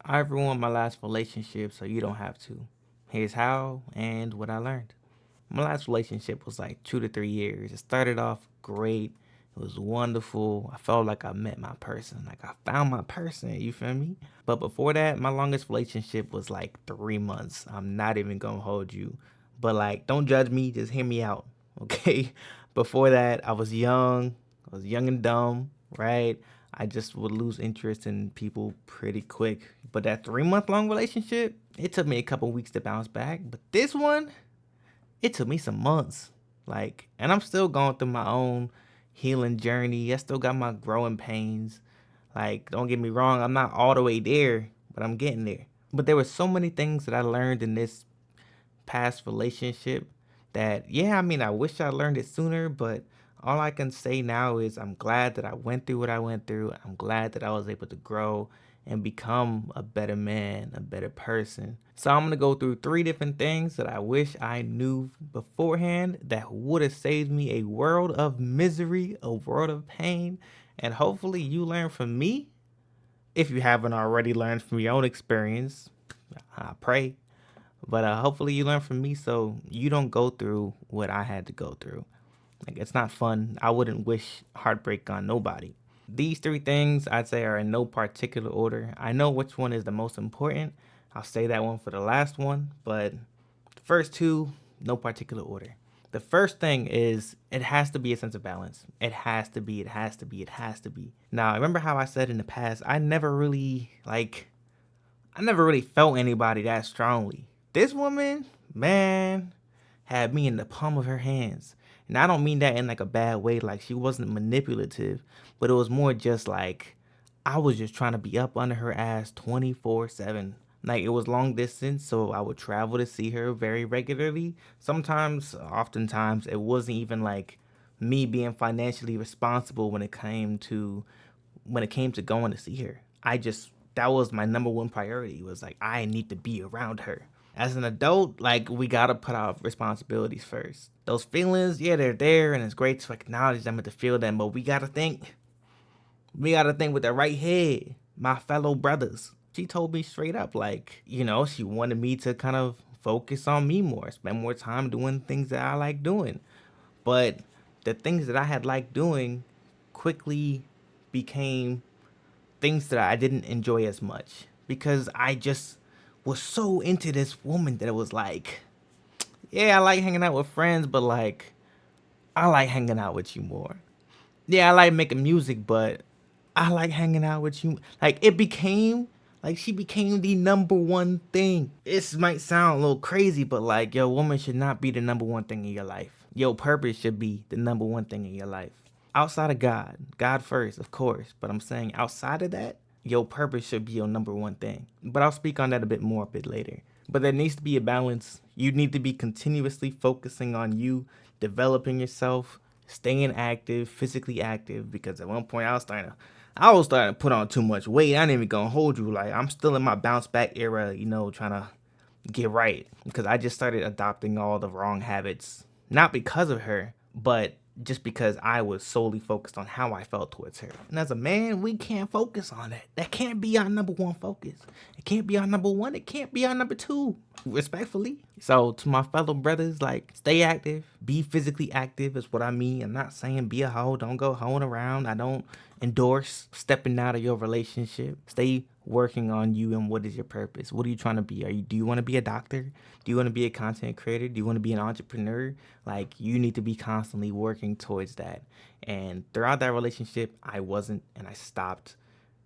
I ruined my last relationship so you don't have to. Here's how and what I learned. My last relationship was like 2 to 3 years. It started off great. It was wonderful. I felt like I met my person. Like I found my person. You feel me? But before that, my longest relationship was like 3 months. I'm not even gonna hold you. But like, don't judge me. Just hear me out. Okay? Before that, I was young. I was young and dumb, right? I just would lose interest in people pretty quick. But that 3 month long relationship, it took me a couple weeks to bounce back. But this one, it took me some months. Like, and I'm still going through my own healing journey. I still got my growing pains. Like, don't get me wrong, I'm not all the way there, but I'm getting there. But there were so many things that I learned in this past relationship that, yeah, I mean, I wish I learned it sooner, but all I can say now is I'm glad that I went through what I went through. I'm glad that I was able to grow and become a better man, a better person. So I'm going to go through three different things that I wish I knew beforehand that would have saved me a world of misery, a world of pain, and hopefully you learn from me. If you haven't already learned from your own experience, I pray. But hopefully you learn from me so you don't go through what I had to go through. Like, it's not fun. I wouldn't wish heartbreak on nobody. These three things I'd say are in no particular order. I know which one is the most important. I'll say that one for the last one, but the first two, no particular order. The first thing is it has to be a sense of balance. It has to be, it has to be, it has to be. Now, remember how I said in the past, I never really felt anybody that strongly. This woman, man, had me in the palm of her hands. And I don't mean that in like a bad way, like she wasn't manipulative, but it was more just like I was just trying to be up under her ass 24/7. Like it was long distance, so I would travel to see her very regularly. Sometimes, oftentimes, it wasn't even like me being financially responsible when it came to going to see her. I just that was my number one priority was like I need to be around her. As an adult, like we gotta put our responsibilities first. Those feelings, yeah, they're there and it's great to acknowledge them and to feel them, but we gotta think with the right head, my fellow brothers. She told me straight up, like, she wanted me to kind of focus on me more, spend more time doing things that I like doing. But the things that I had liked doing quickly became things that I didn't enjoy as much because I just was so into this woman that it was like, yeah, I like hanging out with friends, but like, I like hanging out with you more. Yeah, I like making music, but I like hanging out with you. Like, she became the number one thing. This might sound a little crazy, but like, your woman should not be the number one thing in your life. Your purpose should be the number one thing in your life. Outside of God first, of course, but I'm saying outside of that, your purpose should be your number one thing. But I'll speak on that a bit more a bit later. But there needs to be a balance. You need to be continuously focusing on you, developing yourself, staying active, physically active. Because at one point I was starting to put on too much weight. I ain't even gonna hold you. Like I'm still in my bounce back era, trying to get right. Because I just started adopting all the wrong habits. Not because of her, but just because I was solely focused on how I felt towards her. And as a man, we can't focus on that. That can't be our number one focus. It can't be our number one. It can't be our number two. Respectfully. So to my fellow brothers, like stay active, be physically active is what I mean. I'm not saying be a hoe. Don't go hoeing around. I don't endorse stepping out of your relationship. Stay working on you and what is your purpose. What are you trying to be? Do you want to be a doctor? Do you want to be a content creator? Do you want to be an entrepreneur? Like you need to be constantly working towards that. And throughout that relationship, I wasn't, and I stopped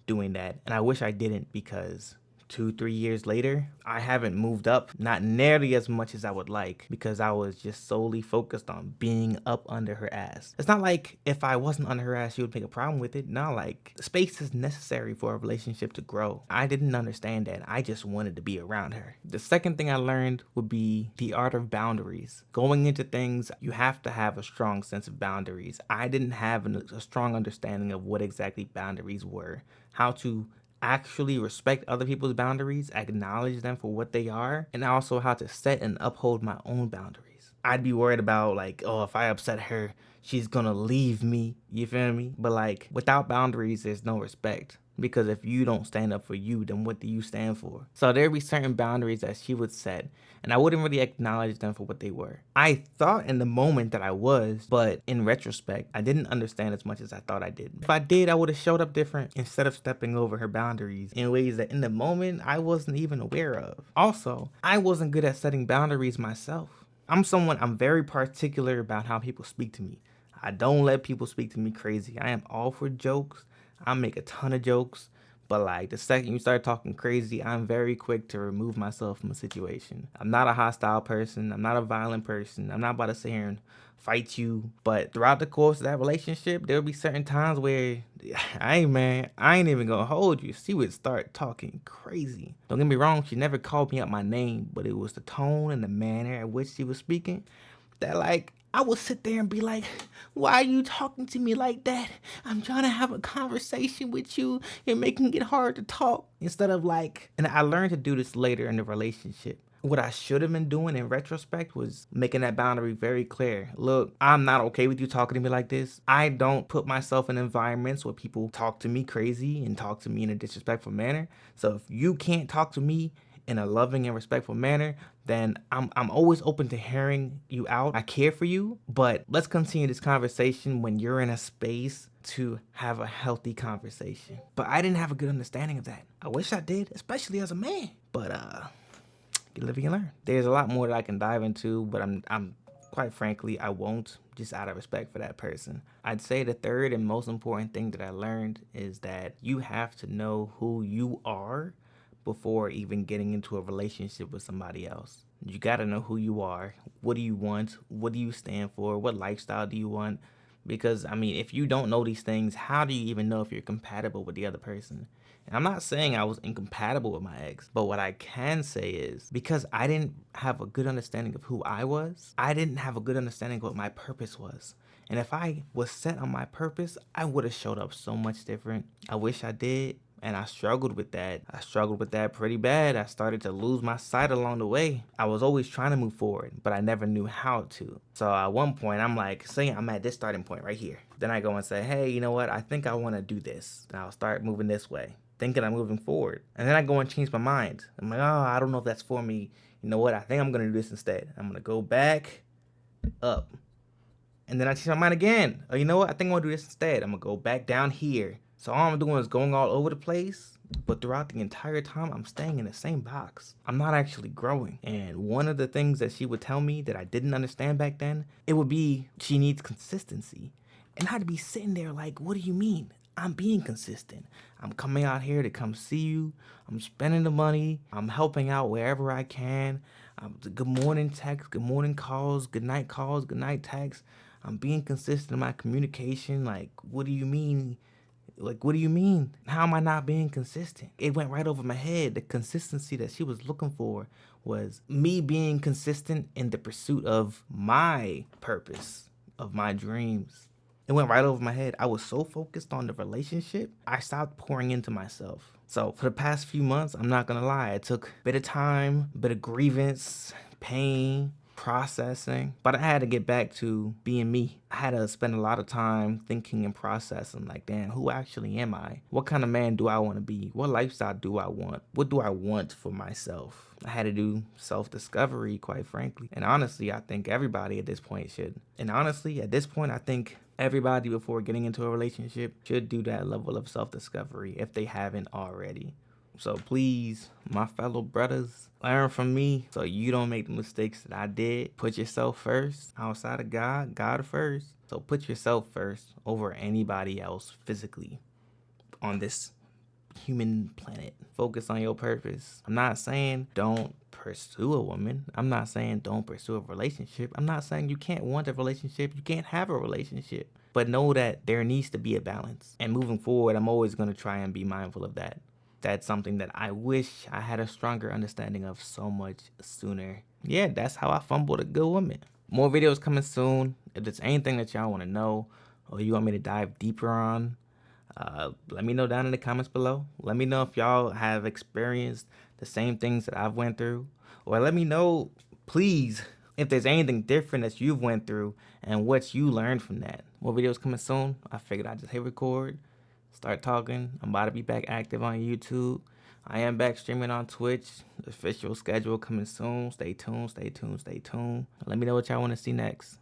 doing that. And I wish I didn't because 2, 3 years later, I haven't moved up, not nearly as much as I would like, because I was just solely focused on being up under her ass. It's not like if I wasn't under her ass, she would make a problem with it. No, like space is necessary for a relationship to grow. I didn't understand that. I just wanted to be around her. The second thing I learned would be the art of boundaries. Going into things, you have to have a strong sense of boundaries. I didn't have a strong understanding of what exactly boundaries were, how to actually respect other people's boundaries, acknowledge them for what they are, and also how to set and uphold my own boundaries. I'd be worried about like, oh, if I upset her, she's gonna leave me. You feel me? But like without boundaries, there's no respect. Because if you don't stand up for you, then what do you stand for? So there'd be certain boundaries that she would set, and I wouldn't really acknowledge them for what they were. I thought in the moment that I was, but in retrospect, I didn't understand as much as I thought I did. If I did, I would have showed up different instead of stepping over her boundaries in ways that in the moment I wasn't even aware of. Also, I wasn't good at setting boundaries myself. I'm very particular about how people speak to me. I don't let people speak to me crazy. I am all for jokes. I make a ton of jokes, but like the second you start talking crazy, I'm very quick to remove myself from a situation. I'm not a hostile person. I'm not a violent person. I'm not about to sit here and fight you. But throughout the course of that relationship, there'll be certain times where, I ain't even gonna hold you. She would start talking crazy. Don't get me wrong, she never called me out my name, but it was the tone and the manner at which she was speaking that like I would sit there and be like, why are you talking to me like that? I'm trying to have a conversation with you. You're making it hard to talk. Instead of like, and I learned to do this later in the relationship. What I should have been doing in retrospect was making that boundary very clear. Look, I'm not okay with you talking to me like this. I don't put myself in environments where people talk to me crazy and talk to me in a disrespectful manner. So if you can't talk to me in a loving and respectful manner, then I'm always open to hearing you out. I care for you, but let's continue this conversation when you're in a space to have a healthy conversation. But I didn't have a good understanding of that. I wish I did, especially as a man. But you live and you learn. There's a lot more that I can dive into, but I'm quite frankly, I won't, just out of respect for that person. I'd say the third and most important thing that I learned is that you have to know who you are before even getting into a relationship with somebody else. You gotta know who you are. What do you want? What do you stand for? What lifestyle do you want? Because, I mean, if you don't know these things, how do you even know if you're compatible with the other person? And I'm not saying I was incompatible with my ex, but what I can say is because I didn't have a good understanding of who I was, I didn't have a good understanding of what my purpose was. And if I was set on my purpose, I would have showed up so much different. I wish I did. And I struggled with that. I struggled with that pretty bad. I started to lose my sight along the way. I was always trying to move forward, but I never knew how to. So at one point, I'm like, say I'm at this starting point right here. Then I go and say, hey, you know what? I think I want to do this. And I'll start moving this way, thinking I'm moving forward. And then I go and change my mind. I'm like, oh, I don't know if that's for me. You know what? I think I'm going to do this instead. I'm going to go back up. And then I change my mind again. Oh, you know what? I think I'm going to do this instead. I'm going to go back down here. So all I'm doing is going all over the place, but throughout the entire time, I'm staying in the same box. I'm not actually growing. And one of the things that she would tell me that I didn't understand back then, it would be she needs consistency. And I'd be sitting there like, what do you mean? I'm being consistent. I'm coming out here to come see you. I'm spending the money. I'm helping out wherever I can. Good morning texts, good morning calls, good night texts. I'm being consistent in my communication. Like, what do you mean? Like, what do you mean? How am I not being consistent? It went right over my head. The consistency that she was looking for was me being consistent in the pursuit of my purpose, of my dreams. It went right over my head. I was so focused on the relationship, I stopped pouring into myself. So for the past few months, I'm not gonna lie, it took a bit of time, a bit of grievance, pain, processing, but I had to get back to being me. I had to spend a lot of time thinking and processing like, damn, who actually am I? What kind of man do I want to be? What lifestyle do I want? What do I want for myself? I had to do self-discovery, quite frankly. And honestly, I think everybody at this point should. And honestly, at this point, I think everybody before getting into a relationship should do that level of self-discovery if they haven't already. So please, my fellow brothers, learn from me so you don't make the mistakes that I did. Put yourself first. Outside of God, God first. So put yourself first over anybody else physically on this human planet. Focus on your purpose. I'm not saying don't pursue a woman. I'm not saying don't pursue a relationship. I'm not saying you can't want a relationship. You can't have a relationship. But know that there needs to be a balance. And moving forward, I'm always going to try and be mindful of that. That's something that I wish I had a stronger understanding of so much sooner. Yeah, that's how I fumbled a good woman. More videos coming soon. If there's anything that y'all want to know or you want me to dive deeper on, let me know down in the comments below. Let me know if y'all have experienced the same things that I've went through. Or let me know, please, if there's anything different that you've went through and what you learned from that. More videos coming soon. I figured I'd just hit record. start talking. I'm about to be back active on YouTube. I am back streaming on Twitch. The official schedule coming soon. Stay tuned, stay tuned, stay tuned. Let me know what y'all want to see next.